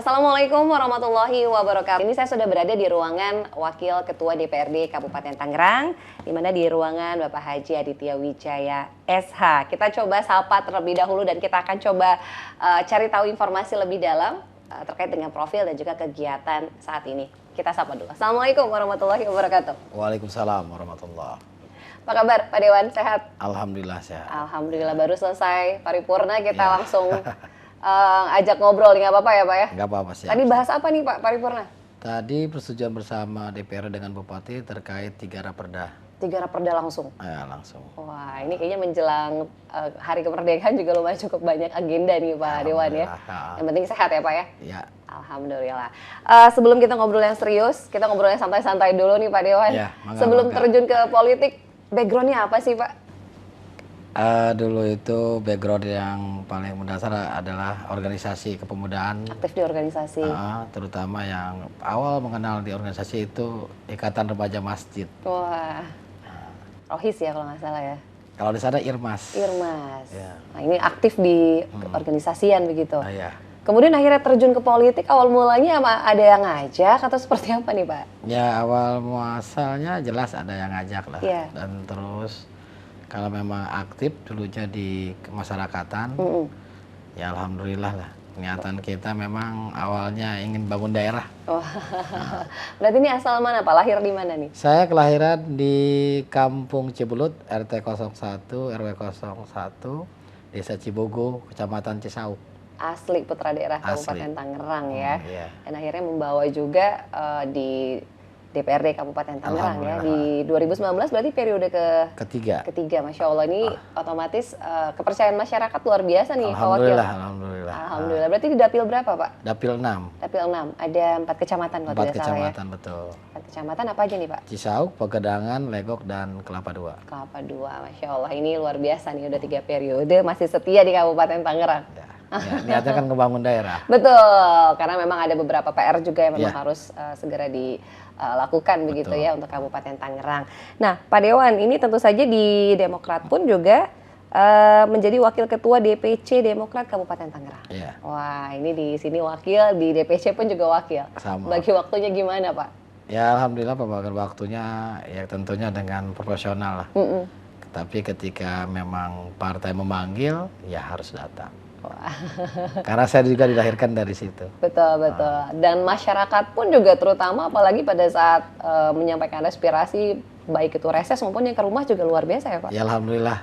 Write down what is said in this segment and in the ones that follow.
Assalamualaikum warahmatullahi wabarakatuh. Ini saya sudah berada di ruangan Wakil Ketua DPRD Kabupaten Tangerang, di mana di ruangan Bapak Haji Aditya Wijaya SH. Kita coba sapa terlebih dahulu dan kita akan coba cari tahu informasi lebih dalam terkait dengan profil dan juga kegiatan saat ini. Kita sapa dulu. Assalamualaikum warahmatullahi wabarakatuh. Waalaikumsalam warahmatullahi. Apa kabar Pak Dewan, sehat? Alhamdulillah sehat. Alhamdulillah, baru selesai paripurna kita langsung ajak ngobrol, nggak apa-apa ya Pak ya? Nggak apa-apa sih. Tadi bahas apa nih Pak paripurna? Tadi persetujuan bersama DPR dengan Bupati terkait 3 raperda. 3 raperda langsung? Ya langsung. Wah, ini kayaknya menjelang hari kemerdekaan juga lumayan cukup banyak agenda nih Pak Dewan ya. Yang penting sehat ya Pak ya? Ya. Alhamdulillah. Sebelum kita ngobrol yang serius, kita ngobrol yang santai-santai dulu nih Pak Dewan. Ya, sebelum terjun ke politik, backgroundnya apa sih Pak? Dulu itu background yang paling mendasar adalah organisasi kepemudaan. Aktif di organisasi. Terutama yang awal mengenal di organisasi itu Ikatan Remaja Masjid. Wah, Rohis ya kalau nggak salah ya. Kalau di sana Irmas. Irmas. Ya. Nah ini aktif di organisasian begitu. Ya. Kemudian akhirnya terjun ke politik, awal mulanya ada yang ngajak atau seperti apa nih Pak? Ya awal muasalnya jelas ada yang ngajak lah. Ya. Dan terus kalau memang aktif dulunya di kemasyarakatan, ya alhamdulillah lah. Niatan kita memang awalnya ingin bangun daerah. Wah, berarti ini asal mana Pak? Lahir di mana nih? Saya kelahiran di Kampung Cibulut, RT 01, RW 01, Desa Cibogo, Kecamatan Cisauk. Asli putra daerah Kabupaten Tangerang ya. Iya. Dan akhirnya membawa juga di DPRD Kabupaten Tangerang ya. Di 2019 berarti periode ketiga. Masya Allah, ini otomatis kepercayaan masyarakat luar biasa nih Pak Wakil. Alhamdulillah. Berarti di Dapil berapa Pak? Dapil 6. Dapil 6. Ada 4 kecamatan kalau tidak salah ya. 4 kecamatan betul. 4 kecamatan apa aja nih Pak? Cisauk, Pegedangan, Legok, dan Kelapa II. Kelapa II, Masya Allah. Ini luar biasa nih, udah 3 periode masih setia di Kabupaten Tangerang. Ya, niatnya kan ngebangun daerah. Betul, karena memang ada beberapa PR juga yang memang harus segera dilakukan begitu ya untuk Kabupaten Tangerang. Nah, Pak Dewan, ini tentu saja di Demokrat pun juga menjadi Wakil Ketua DPC Demokrat Kabupaten Tangerang. Ya. Wah, ini di sini wakil, di DPC pun juga wakil. Sama. Bagi waktunya gimana Pak? Ya alhamdulillah pembagian waktunya ya tentunya dengan proporsional lah. Tapi ketika memang partai memanggil, ya harus datang. Wah. Karena saya juga dilahirkan dari situ. Betul. Dan masyarakat pun juga terutama apalagi pada saat menyampaikan aspirasi baik itu reses maupun yang ke rumah juga luar biasa ya Pak? Ya alhamdulillah.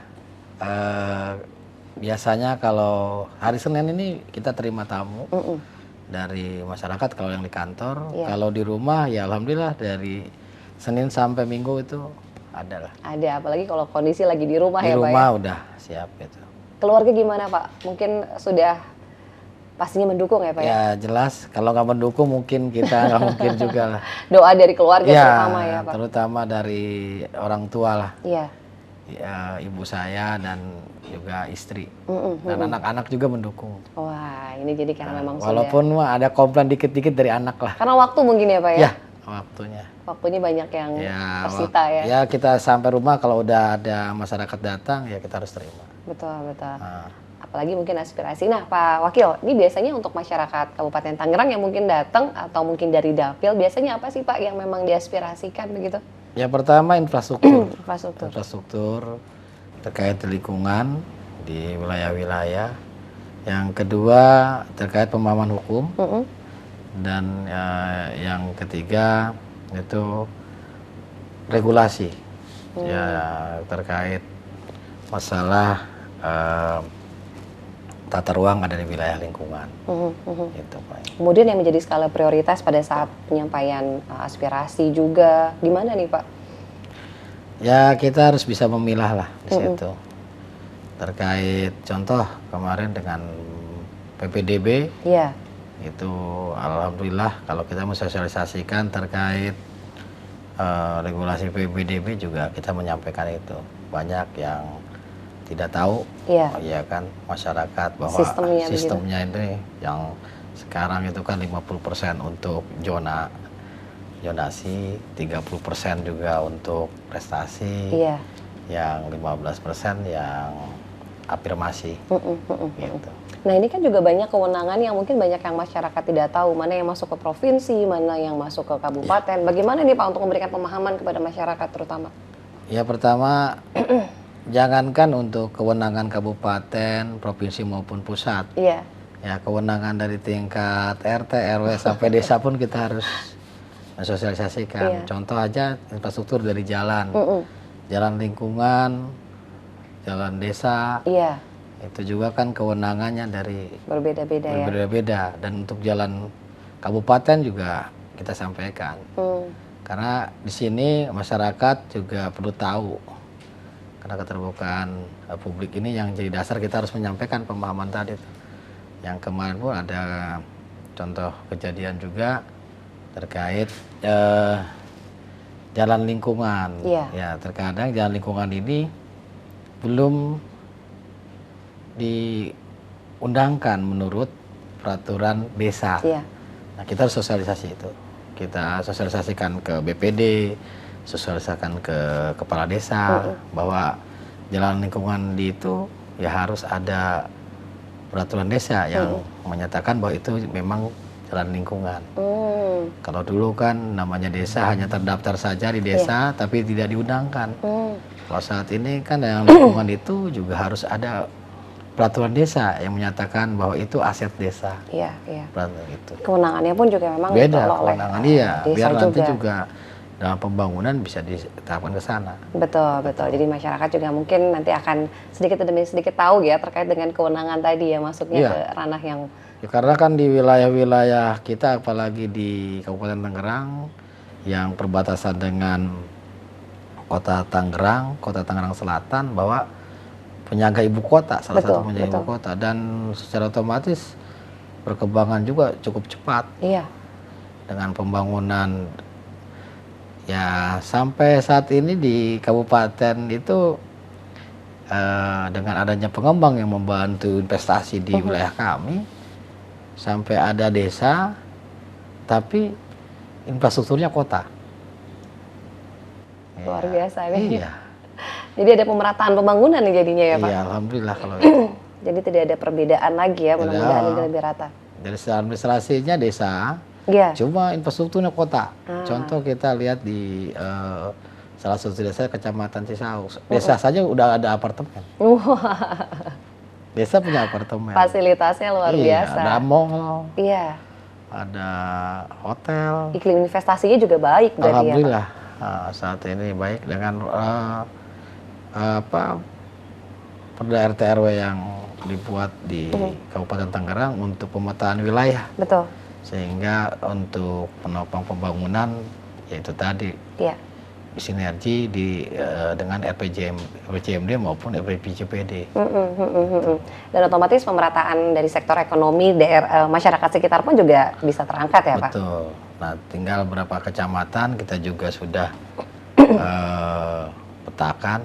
Biasanya kalau hari Senin ini kita terima tamu dari masyarakat kalau yang di kantor. Kalau di rumah ya alhamdulillah dari Senin sampai Minggu itu ada lah. Ada, apalagi kalau kondisi lagi di rumah ya Pak ya? Di rumah udah siap gitu. Keluarga gimana Pak? Mungkin sudah pastinya mendukung ya Pak ya? Ya jelas, kalau nggak mendukung mungkin kita nggak mungkin juga lah. Doa dari keluarga terutama ya Pak? Terutama dari orang tua lah. Iya. Ya, ibu saya dan juga istri. Dan anak-anak juga mendukung. Wah, ini jadi karena memang walaupun sudah... ada komplain dikit-dikit dari anak lah. Karena waktu mungkin ya Pak ya? Ya, waktunya. Waktunya banyak yang tersita ya? Ya, kita sampai rumah kalau udah ada masyarakat datang, ya kita harus terima. Betul. Apalagi mungkin aspirasi. Nah Pak Wakil, ini biasanya untuk masyarakat Kabupaten Tangerang yang mungkin datang atau mungkin dari Dapil, biasanya apa sih Pak yang memang diaspirasikan begitu? Ya pertama infrastruktur. Infrastruktur terkait lingkungan di wilayah-wilayah. Yang kedua terkait pemahaman hukum. Dan yang ketiga itu regulasi. Ya terkait masalah tata ruang ada di wilayah lingkungan. Gitu, Pak. Kemudian yang menjadi skala prioritas pada saat penyampaian aspirasi juga gimana nih Pak? Ya kita harus bisa memilah lah di situ. Terkait contoh kemarin dengan PPDB, itu alhamdulillah kalau kita mensosialisasikan terkait regulasi PPDB juga kita menyampaikan itu. Banyak yang tidak tahu, ya kan masyarakat bahwa sistemnya ini yang sekarang itu kan 50% untuk zonasi, 30% juga untuk prestasi, yang 15% yang afirmasi. Gitu. Nah ini kan juga banyak kewenangan yang mungkin banyak yang masyarakat tidak tahu, mana yang masuk ke provinsi, mana yang masuk ke kabupaten. Bagaimana nih Pak untuk memberikan pemahaman kepada masyarakat terutama? Ya pertama, jangankan untuk kewenangan kabupaten, provinsi maupun pusat. Iya. Ya kewenangan dari tingkat RT, RW sampai desa pun kita harus mensosialisasikan. Contoh aja infrastruktur dari jalan, jalan lingkungan, jalan desa. Iya. Itu juga kan kewenangannya dari berbeda-beda ya. Berbeda-beda, dan untuk jalan kabupaten juga kita sampaikan. Karena di sini masyarakat juga perlu tahu. Karena keterbukaan publik ini yang jadi dasar kita harus menyampaikan pemahaman tadi. Yang kemarin pun ada contoh kejadian juga terkait jalan lingkungan. Ya, terkadang jalan lingkungan ini belum diundangkan menurut peraturan desa. Nah, kita harus sosialisasi itu. Kita sosialisasikan ke BPD, sosialisasikan ke kepala desa bahwa jalan lingkungan itu ya harus ada peraturan desa yang menyatakan bahwa itu memang jalan lingkungan. Kalau dulu kan namanya desa hanya terdaftar saja di desa tapi tidak diundangkan. Kalau saat ini kan yang lingkungan itu juga harus ada peraturan desa yang menyatakan bahwa itu aset desa. Iya. Itu. Kewenangannya pun juga memang beda kewenangan desa biar nanti juga dalam pembangunan bisa diterapkan ke sana. Betul. Jadi masyarakat juga mungkin nanti akan sedikit demi sedikit tahu ya terkait dengan kewenangan tadi ya masuknya ke ranah yang. Ya, karena kan di wilayah-wilayah kita apalagi di Kabupaten Tangerang yang perbatasan dengan Kota Tangerang Selatan bahwa penyangga ibu kota, salah satu penyangga ibu kota, dan secara otomatis perkembangan juga cukup cepat. Dengan pembangunan ya sampai saat ini di kabupaten itu dengan adanya pengembang yang membantu investasi di wilayah kami, sampai ada desa tapi infrastrukturnya kota. Luar biasa ini. Jadi ada pemerataan pembangunan nih jadinya ya Pak? Iya, alhamdulillah kalau itu. Jadi tidak ada perbedaan lagi ya, mudah-mudahan ini lebih rata. Dari secara administrasinya desa, cuma infrastrukturnya kota. Contoh kita lihat di salah satu desa Kecamatan Cisauk. Desa saja udah ada apartemen. Desa punya apartemen. Fasilitasnya luar biasa. Ada mall. Ada hotel. Iklim investasinya juga baik berarti ya Pak? Alhamdulillah. Saat ini baik dengan perda RT RW yang dibuat di Kabupaten Tangerang untuk pemetaan wilayah. Sehingga untuk penopang pembangunan yaitu tadi sinergi dengan RPJMD maupun RPJPD. Dan otomatis pemerataan dari sektor ekonomi masyarakat sekitar pun juga bisa terangkat ya Pak? Betul. Nah, tinggal beberapa kecamatan kita juga sudah petakan,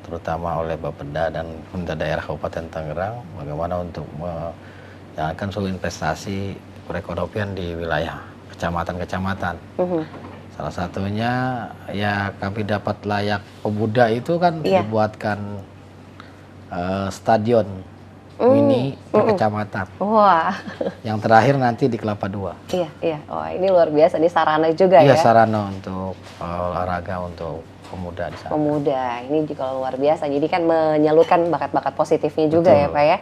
terutama oleh Bapeda dan pemerintah daerah Kabupaten Tangerang, bagaimana untuk menjalankan seluruh investasi perekonomian di wilayah kecamatan-kecamatan. Salah satunya ya kami dapat layak pemuda itu kan dibuatkan stadion mini per kecamatan. Yang terakhir nanti di Kelapa II. Wah, ini luar biasa, ini sarana juga ya? Iya, sarana untuk olahraga untuk pemuda di sana. Pemuda, ini juga luar biasa. Jadi kan menyalurkan bakat-bakat positifnya juga ya Pak ya?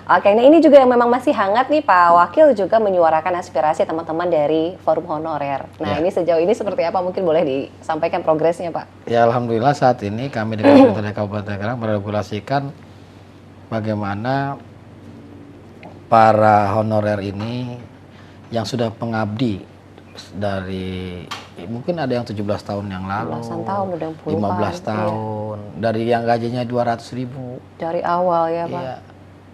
Oke, nah ini juga yang memang masih hangat nih Pak Wakil juga menyuarakan aspirasi teman-teman dari Forum Honorer. Nah ini sejauh ini seperti apa, mungkin boleh disampaikan progresnya Pak? Ya alhamdulillah saat ini kami dengan pemerintah Kabupaten Tangerang meregulasikan bagaimana para honorer ini yang sudah pengabdi dari mungkin ada yang 17 tahun yang lalu, 15 tahun, dari yang gajinya 200.000 dari awal ya Pak.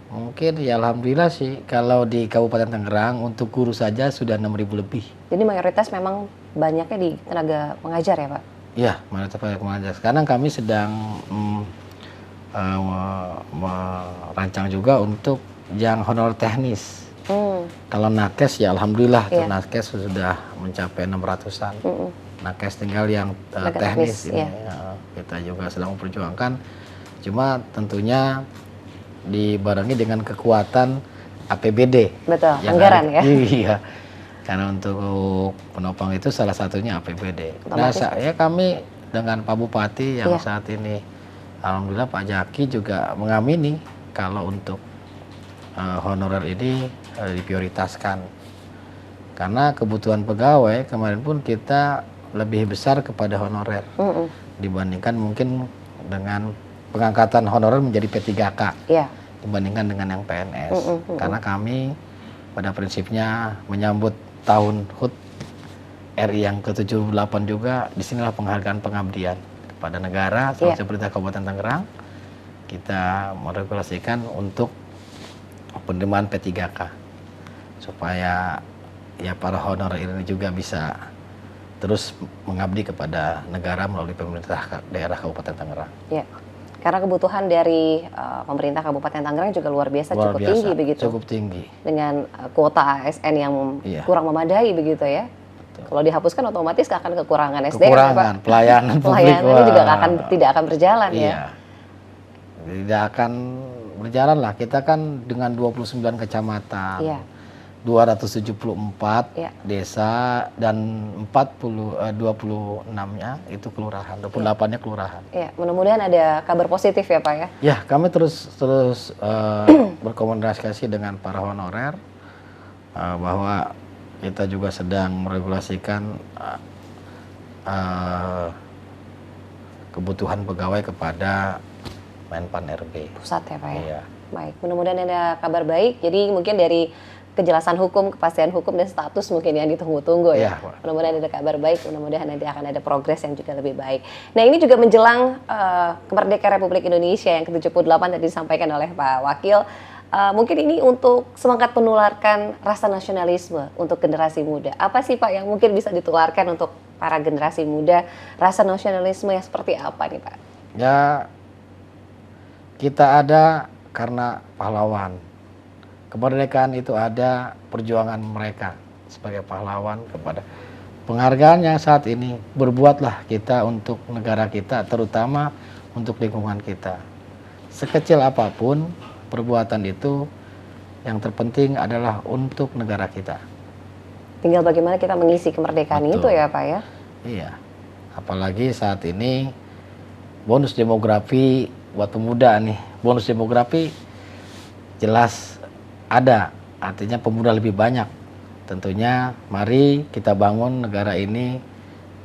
Mungkin ya alhamdulillah sih kalau di Kabupaten Tangerang untuk guru saja sudah 6.000 lebih. Jadi mayoritas memang banyaknya di tenaga pengajar ya Pak? Iya, mayoritas tenaga pengajar. Sekarang kami sedang merancang juga untuk yang honor teknis. Kalau nakes ya alhamdulillah nakes sudah mencapai 600-an. Nakes tinggal yang teknis ini kita juga sedang memperjuangkan. Cuma tentunya dibarengi dengan kekuatan APBD. Betul, yang anggaran ya. Iya. Karena untuk penopang itu salah satunya APBD. Nah, kami dengan Pak Bupati yang saat ini, alhamdulillah Pak Jaki juga mengamini kalau untuk honorer ini diprioritaskan. Karena kebutuhan pegawai kemarin pun kita lebih besar kepada honorer dibandingkan mungkin dengan pengangkatan honorer menjadi P3K dibandingkan dengan yang PNS. Karena kami pada prinsipnya menyambut tahun HUT RI yang ke-78 juga, disinilah penghargaan pengabdian kepada negara. Sebagai pemerintah Kabupaten Tangerang, kita meregulasikan untuk penerimaan P3K supaya ya para honorer ini juga bisa terus mengabdi kepada negara melalui pemerintah daerah Kabupaten Tangerang. Ya, karena kebutuhan dari pemerintah Kabupaten Tangerang juga luar biasa, cukup tinggi begitu. Cukup tinggi. Dengan kuota ASN yang kurang memadai begitu ya. Kalau dihapuskan otomatis akan kekurangan SDM. Kekurangan pelayanan publik. Pelayanannya juga tidak akan berjalan ya. Tidak akan berjalan lah. Kita kan dengan 29 kecamatan. 274 desa dan 26-nya itu kelurahan, 28-nya kelurahan. Ya, mudah-mudahan ada kabar positif ya Pak ya. Ya, kami terus berkomunikasi dengan para honorer bahwa kita juga sedang meregulasikan kebutuhan pegawai kepada Menpan RB. Pusat ya Pak ya. Iya. Baik, mudah-mudahan ada kabar baik. Jadi mungkin dari kejelasan hukum, kepastian hukum dan status mungkin yang ditunggu-tunggu ya. Mudah-mudahan ada kabar baik, mudah-mudahan nanti akan ada progres yang juga lebih baik. Nah, ini juga menjelang kemerdekaan Republik Indonesia yang ke-78 tadi disampaikan oleh Pak Wakil. Mungkin ini untuk semangat menularkan rasa nasionalisme untuk generasi muda. Apa sih Pak yang mungkin bisa ditularkan untuk para generasi muda? Rasa nasionalisme yang seperti apa nih Pak? Ya, kita ada karena pahlawan. Kemerdekaan itu ada perjuangan mereka sebagai pahlawan kepada penghargaannya saat ini. Berbuatlah kita untuk negara kita, terutama untuk lingkungan kita. Sekecil apapun perbuatan itu, yang terpenting adalah untuk negara kita. Tinggal bagaimana kita mengisi kemerdekaan itu ya Pak ya? Iya, apalagi saat ini bonus demografi buat pemuda nih. Bonus demografi jelas ada, artinya pemuda lebih banyak. Tentunya mari kita bangun negara ini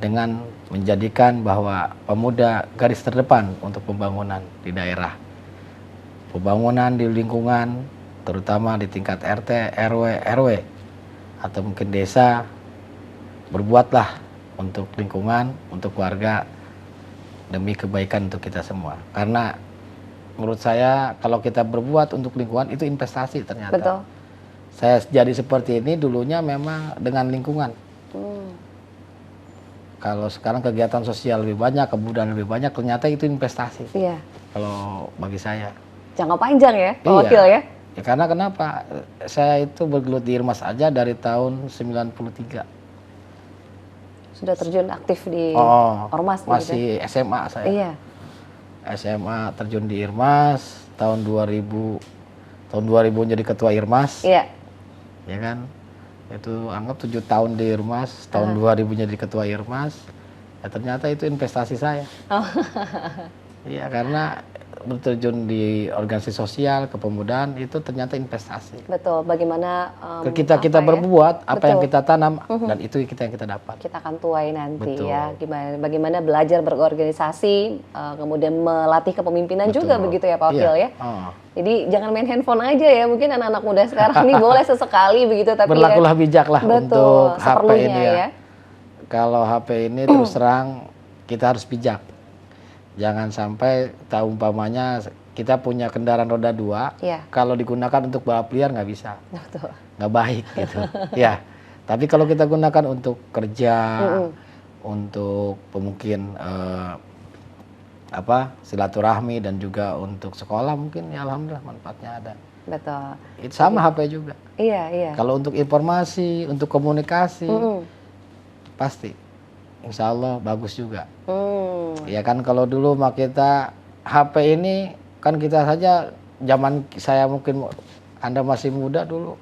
dengan menjadikan bahwa pemuda garis terdepan untuk pembangunan di daerah. Pembangunan di lingkungan, terutama di tingkat RT, RW, atau mungkin desa, berbuatlah untuk lingkungan, untuk warga, demi kebaikan untuk kita semua. Karena menurut saya kalau kita berbuat untuk lingkungan itu investasi ternyata. Betul. Saya jadi seperti ini dulunya memang dengan lingkungan. Kalau sekarang kegiatan sosial lebih banyak, kebudayaan lebih banyak, ternyata itu investasi. Iya. Kalau bagi saya. Jangka panjang ya, Pak Wakil ya? Ya karena kenapa? Saya itu bergelut di Irmas aja dari tahun 93. Sudah terjun aktif di Ormas? Masih gitu? SMA saya. Iya. SMA terjun di Irmas tahun 2000 jadi ketua Irmas. Iya. Ya kan? Itu anggap 7 tahun di Irmas, tahun 2000 jadi ketua Irmas. Ya ternyata itu investasi saya. Iya, karena berterjun di organisasi sosial, kepemudaan itu ternyata investasi. Betul, bagaimana kita berbuat apa yang kita tanam dan itu yang kita dapat. Kita akan tuai nanti. Betul. Ya, bagaimana belajar berorganisasi, kemudian melatih kepemimpinan juga begitu ya Pak Wakil ya. Jadi jangan main handphone aja ya, mungkin anak-anak muda sekarang ini boleh sesekali begitu tapi berlakulah bijaklah untuk HP ini ya. Kalau HP ini terus terang kita harus bijak. Jangan sampai tahu umpamanya kita punya kendaraan roda 2, kalau digunakan untuk balap liar nggak bisa, nggak baik gitu. Ya, tapi kalau kita gunakan untuk kerja, untuk mungkin silaturahmi dan juga untuk sekolah mungkin ya alhamdulillah manfaatnya ada. Betul. Itu sama HP juga. Iya. Kalau untuk informasi, untuk komunikasi, pasti, insya Allah bagus juga. Ya kan kalau dulu mah kita HP ini kan kita saja zaman saya mungkin Anda masih muda dulu.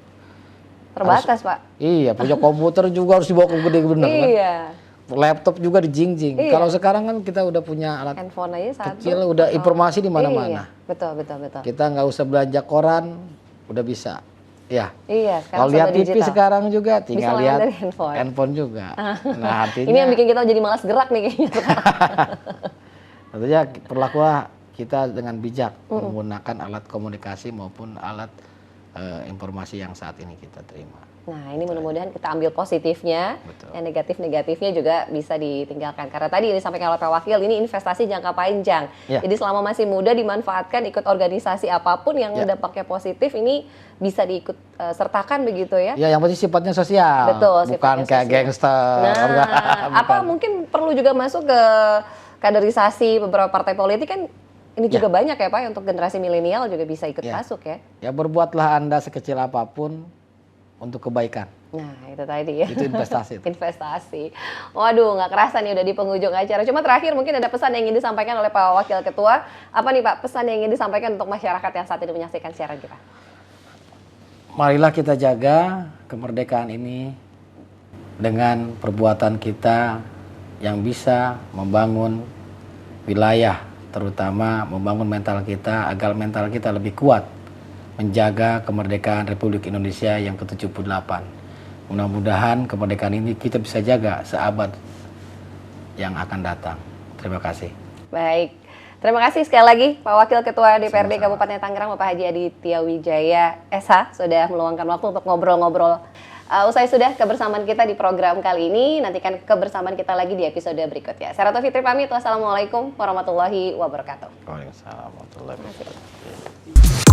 Terbatas, Pak. Iya, punya komputer juga harus dibawa ke gede bener kan. Iya. Laptop juga dijingjing. Iya. Kalau sekarang kan kita udah punya alat Handphone aja satu. kecil, udah informasi di mana-mana. Iya. Betul, betul, betul. Kita nggak usah belanja koran, udah bisa. Ya. Iya, sekarang Kalau lihat serba TV digital. sekarang juga tinggal Bisa lihat dari handphone. juga. Nah, artinya Ini yang bikin kita jadi malas gerak nih kayaknya. artinya perlakulah kita dengan bijak menggunakan alat komunikasi maupun alat informasi yang saat ini kita terima. Nah, ini mudah-mudahan kita ambil positifnya, Betul. yang negatif-negatifnya juga bisa ditinggalkan. Karena tadi yang disampaikan oleh Pak Wakil, ini investasi jangka panjang. Ya. Jadi selama masih muda dimanfaatkan ikut organisasi apapun yang Ya. dampaknya positif, ini bisa diikut sertakan begitu ya. Ya, yang pasti sifatnya sosial, Betul, bukan sifatnya kayak sosial. gangster. Nah, apa mungkin perlu juga masuk ke kaderisasi beberapa partai politik kan? Ini juga banyak ya Pak, untuk generasi milenial juga bisa ikut masuk ya. Ya, berbuatlah Anda sekecil apapun untuk kebaikan. Nah, itu tadi ya. Itu investasi. Investasi. Waduh, nggak kerasa nih udah di penghujung acara. Cuma terakhir mungkin ada pesan yang ingin disampaikan oleh Pak Wakil Ketua. Apa nih Pak pesan yang ingin disampaikan untuk masyarakat yang saat ini menyaksikan siaran kita? Marilah kita jaga kemerdekaan ini dengan perbuatan kita yang bisa membangun wilayah, terutama membangun mental kita agar mental kita lebih kuat menjaga kemerdekaan Republik Indonesia yang ke-78. Mudah-mudahan kemerdekaan ini kita bisa jaga seabad yang akan datang. Terima kasih. Baik. Terima kasih sekali lagi Pak Wakil Ketua DPRD Sama-sama. Kabupaten Tangerang Bapak Haji Aditya Wijaya SH sudah meluangkan waktu untuk ngobrol-ngobrol. Usai sudah kebersamaan kita di program kali ini, nantikan kebersamaan kita lagi di episode berikutnya. Saya Ratu Fitri pamit. Wassalamualaikum warahmatullahi wabarakatuh. Waalaikumsalam warahmatullahi wabarakatuh.